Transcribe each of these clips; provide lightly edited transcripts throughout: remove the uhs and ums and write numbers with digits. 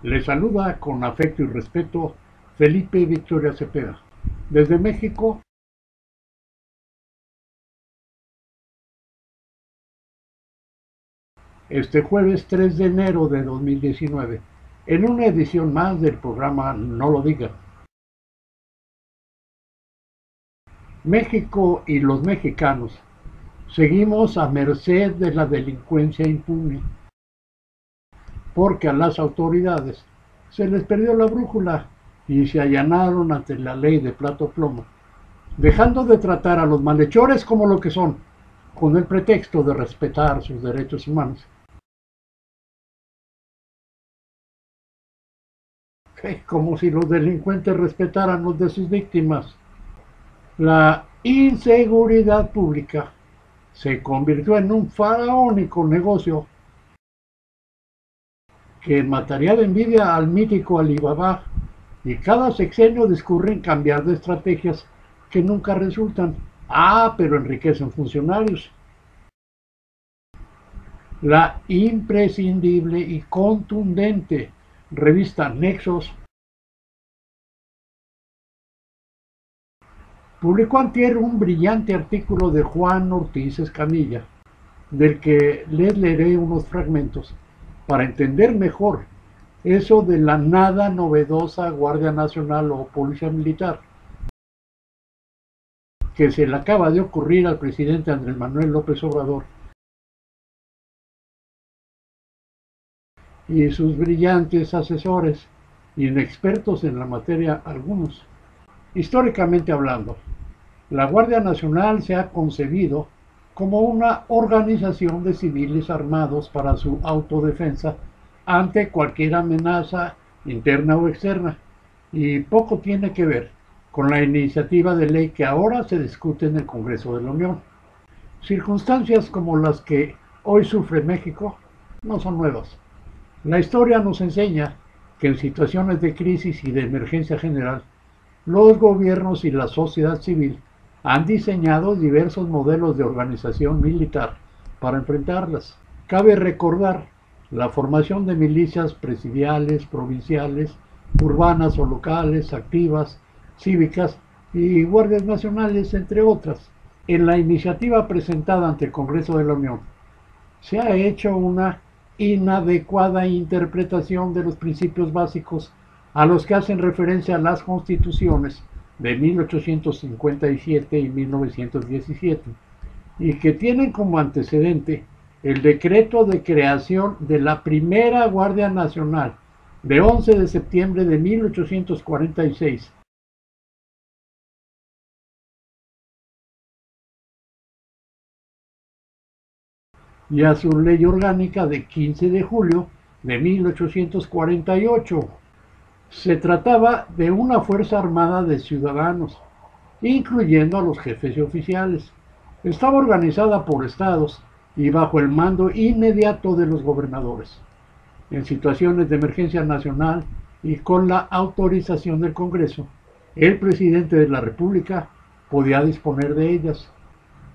Le saluda con afecto y respeto Felipe Victoria Cepeda. Desde México, este jueves 3 de enero de 2019, en una edición más del programa No lo diga. México y los mexicanos seguimos a merced de la delincuencia impune, porque a las autoridades se les perdió la brújula y se allanaron ante la ley de plato plomo, dejando de tratar a los malhechores como lo que son, con el pretexto de respetar sus derechos humanos. Como si los delincuentes respetaran los de sus víctimas. La inseguridad pública se convirtió en un faraónico negocio que mataría de envidia al mítico Alibaba, y cada sexenio discurren cambiar de estrategias que nunca resultan. Pero enriquecen funcionarios. La imprescindible y contundente revista Nexos publicó antier un brillante artículo de Juan Ortiz Escamilla, del que les leeré unos fragmentos para entender mejor eso de la nada novedosa Guardia Nacional o Policía Militar que se le acaba de ocurrir al presidente Andrés Manuel López Obrador y sus brillantes asesores, inexpertos en la materia algunos. Históricamente hablando, la Guardia Nacional se ha concebido como una organización de civiles armados para su autodefensa ante cualquier amenaza interna o externa, y poco tiene que ver con la iniciativa de ley que ahora se discute en el Congreso de la Unión. Circunstancias como las que hoy sufre México no son nuevas. La historia nos enseña que en situaciones de crisis y de emergencia general, los gobiernos y la sociedad civil han diseñado diversos modelos de organización militar para enfrentarlas. Cabe recordar la formación de milicias presidiales, provinciales, urbanas o locales, activas, cívicas y guardias nacionales, entre otras. En la iniciativa presentada ante el Congreso de la Unión, se ha hecho una inadecuada interpretación de los principios básicos a los que hacen referencia las constituciones de 1857 y 1917, y que tienen como antecedente el decreto de creación de la primera Guardia Nacional de 11 de septiembre de 1846, y a su ley orgánica de 15 de julio de 1848. Se trataba de una fuerza armada de ciudadanos, incluyendo a los jefes y oficiales. Estaba organizada por estados y bajo el mando inmediato de los gobernadores. En situaciones de emergencia nacional y con la autorización del Congreso, el presidente de la República podía disponer de ellas.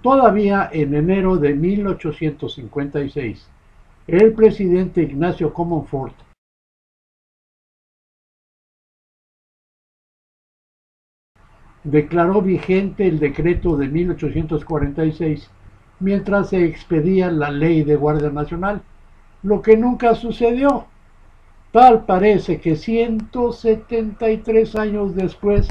Todavía en enero de 1856, el presidente Ignacio Comonfort declaró vigente el decreto de 1846 mientras se expedía la ley de Guardia Nacional, lo que nunca sucedió. Tal parece que 173 años después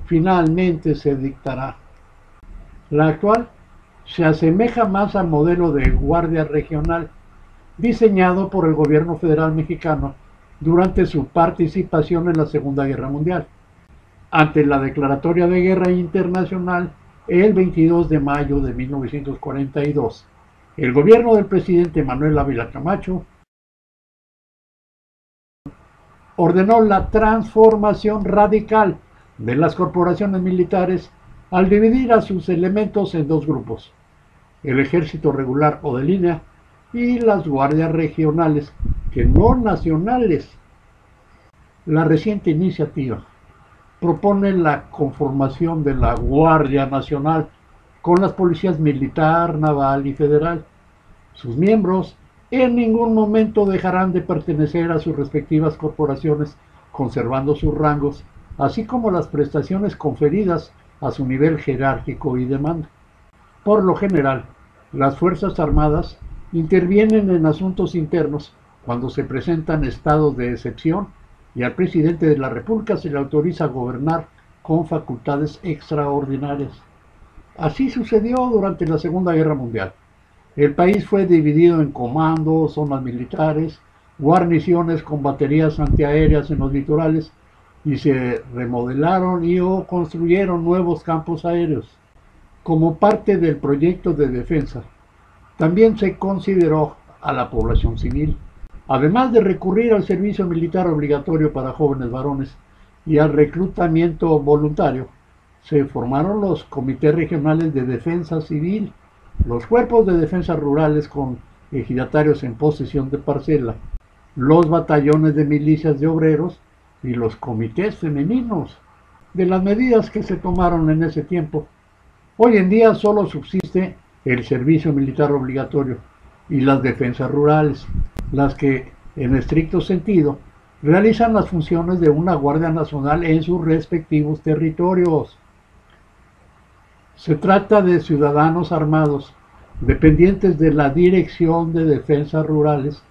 finalmente se dictará. La actual se asemeja más al modelo de guardia regional diseñado por el gobierno federal mexicano durante su participación en la Segunda Guerra Mundial. Ante la declaratoria de guerra internacional el 22 de mayo de 1942, el gobierno del presidente Manuel Ávila Camacho ordenó la transformación radical de las corporaciones militares al dividir a sus elementos en dos grupos: el ejército regular o de línea y las guardias regionales, que no nacionales. La reciente iniciativa propone la conformación de la Guardia Nacional con las policías militar, naval y federal. Sus miembros en ningún momento dejarán de pertenecer a sus respectivas corporaciones, conservando sus rangos, así como las prestaciones conferidas a su nivel jerárquico y de mando. Por lo general, las Fuerzas Armadas intervienen en asuntos internos cuando se presentan estados de excepción y al presidente de la República se le autoriza a gobernar con facultades extraordinarias. Así sucedió durante la Segunda Guerra Mundial. El país fue dividido en comandos, zonas militares, guarniciones con baterías antiaéreas en los litorales y se remodelaron y o construyeron nuevos campos aéreos. Como parte del proyecto de defensa, también se consideró a la población civil, además de recurrir al servicio militar obligatorio para jóvenes varones y al reclutamiento voluntario. Se formaron los comités regionales de defensa civil, los cuerpos de defensa rurales con ejidatarios en posesión de parcela, los batallones de milicias de obreros y los comités femeninos. De las medidas que se tomaron en ese tiempo, hoy en día solo subsiste el servicio militar obligatorio y las defensas rurales, las que, en estricto sentido, realizan las funciones de una Guardia Nacional en sus respectivos territorios. Se trata de ciudadanos armados, dependientes de la Dirección de Defensas Rurales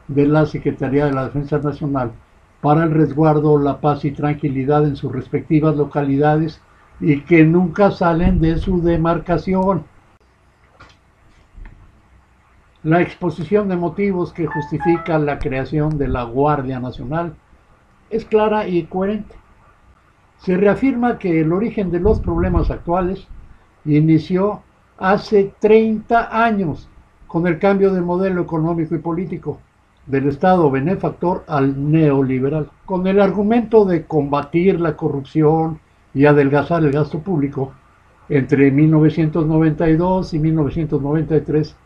de la Secretaría de la Defensa Nacional, para el resguardo, la paz y tranquilidad en sus respectivas localidades y que nunca salen de su demarcación. La exposición de motivos que justifica la creación de la Guardia Nacional es clara y coherente. Se reafirma que el origen de los problemas actuales inició hace 30 años con el cambio de modelo económico y político del Estado benefactor al neoliberal, con el argumento de combatir la corrupción y adelgazar el gasto público. Entre 1992 y 1993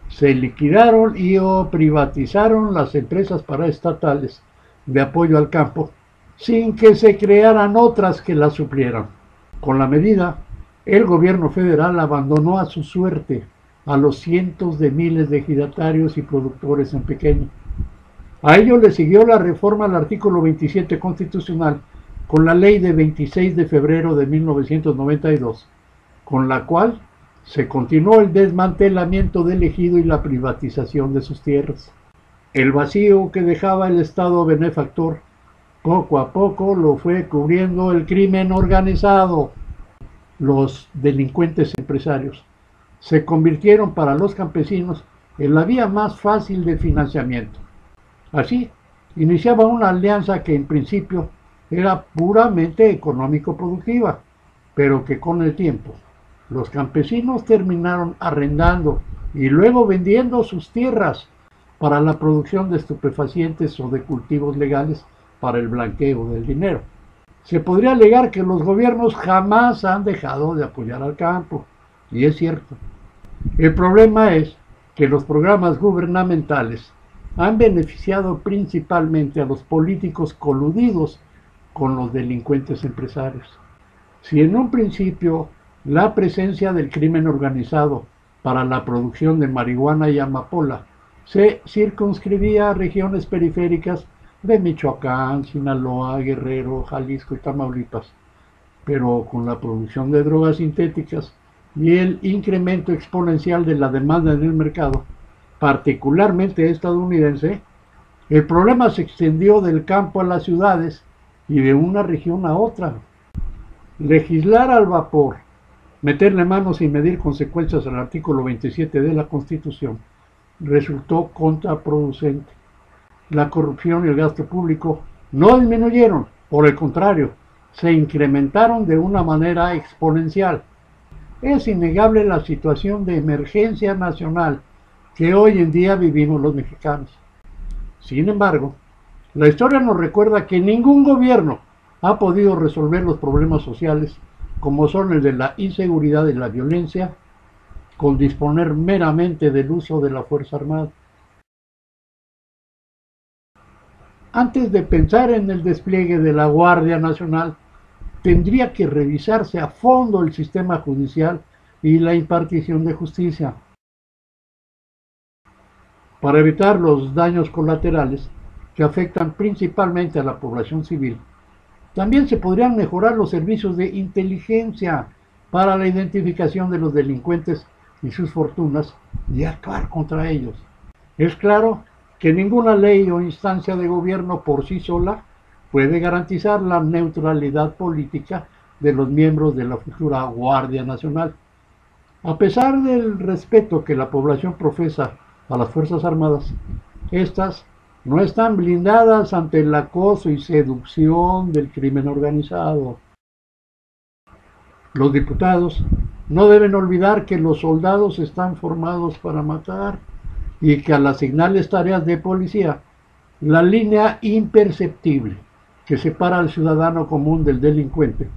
se liquidaron y o privatizaron las empresas paraestatales de apoyo al campo sin que se crearan otras que las suplieran. Con la medida, el gobierno federal abandonó a su suerte a los cientos de miles de ejidatarios y productores en pequeño. A ello le siguió la reforma al artículo 27 constitucional con la ley de 26 de febrero de 1992, con la cual se continuó el desmantelamiento del ejido y la privatización de sus tierras. El vacío que dejaba el Estado benefactor, poco a poco lo fue cubriendo el crimen organizado. Los delincuentes empresarios se convirtieron para los campesinos en la vía más fácil de financiamiento. Así, iniciaba una alianza que en principio era puramente económico-productiva, pero que con el tiempo los campesinos terminaron arrendando y luego vendiendo sus tierras para la producción de estupefacientes o de cultivos legales para el blanqueo del dinero. Se podría alegar que los gobiernos jamás han dejado de apoyar al campo, y es cierto. El problema es que los programas gubernamentales han beneficiado principalmente a los políticos coludidos con los delincuentes empresarios. Si en un principio la presencia del crimen organizado para la producción de marihuana y amapola se circunscribía a regiones periféricas de Michoacán, Sinaloa, Guerrero, Jalisco y Tamaulipas, pero con la producción de drogas sintéticas y el incremento exponencial de la demanda en el mercado, particularmente estadounidense, el problema se extendió del campo a las ciudades y de una región a otra. Legislar al vapor, meterle mano sin medir consecuencias al artículo 27 de la Constitución, resultó contraproducente. La corrupción y el gasto público no disminuyeron, por el contrario, se incrementaron de una manera exponencial. Es innegable la situación de emergencia nacional que hoy en día vivimos los mexicanos. Sin embargo, la historia nos recuerda que ningún gobierno ha podido resolver los problemas sociales como son el de la inseguridad y la violencia con disponer meramente del uso de la Fuerza Armada. Antes de pensar en el despliegue de la Guardia Nacional, tendría que revisarse a fondo el sistema judicial y la impartición de justicia. para evitar los daños colaterales que afectan principalmente a la población civil. También se podrían mejorar los servicios de inteligencia para la identificación de los delincuentes y sus fortunas y actuar contra ellos. Es claro que ninguna ley o instancia de gobierno por sí sola puede garantizar la neutralidad política de los miembros de la futura Guardia Nacional. A pesar del respeto que la población profesa a las Fuerzas Armadas, estas no están blindadas ante el acoso y seducción del crimen organizado. Los diputados no deben olvidar que los soldados están formados para matar y que al asignarles tareas de policía, la línea imperceptible que separa al ciudadano común del delincuente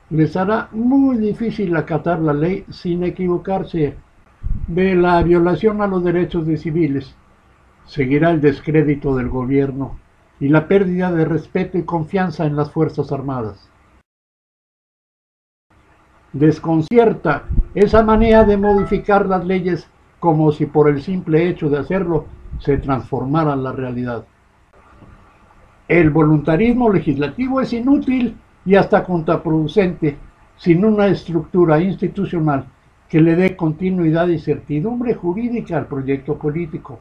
les hará muy difícil acatar la ley sin equivocarse. De la violación a los derechos de civiles seguirá el descrédito del gobierno y la pérdida de respeto y confianza en las Fuerzas Armadas. Desconcierta esa manía de modificar las leyes como si por el simple hecho de hacerlo se transformara la realidad. El voluntarismo legislativo es inútil y hasta contraproducente sin una estructura institucional que le dé continuidad y certidumbre jurídica al proyecto político.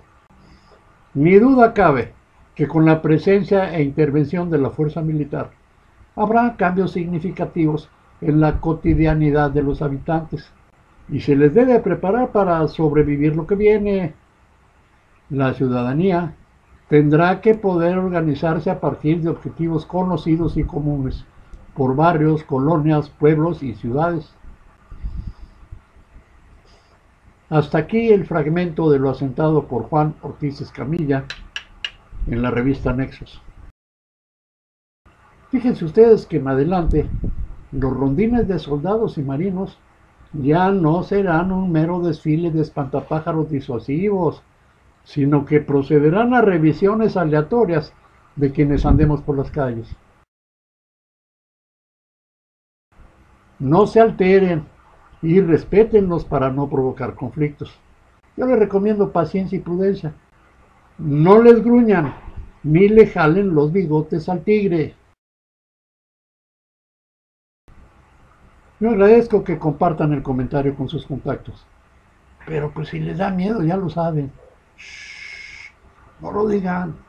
Ni duda cabe que con la presencia e intervención de la fuerza militar habrá cambios significativos en la cotidianidad de los habitantes y se les debe preparar para sobrevivir lo que viene. La ciudadanía tendrá que poder organizarse a partir de objetivos conocidos y comunes por barrios, colonias, pueblos y ciudades. Hasta aquí el fragmento de lo asentado por Juan Ortiz Escamilla en la revista Nexos. Fíjense ustedes que en adelante los rondines de soldados y marinos ya no serán un mero desfile de espantapájaros disuasivos, sino que procederán a revisiones aleatorias de quienes andemos por las calles. No se alteren y respétenlos para no provocar conflictos. Yo les recomiendo paciencia y prudencia. No les gruñan ni le jalen los bigotes al tigre. Yo agradezco que compartan el comentario con sus contactos. Pero pues si les da miedo, ya lo saben. Shh, no lo digan.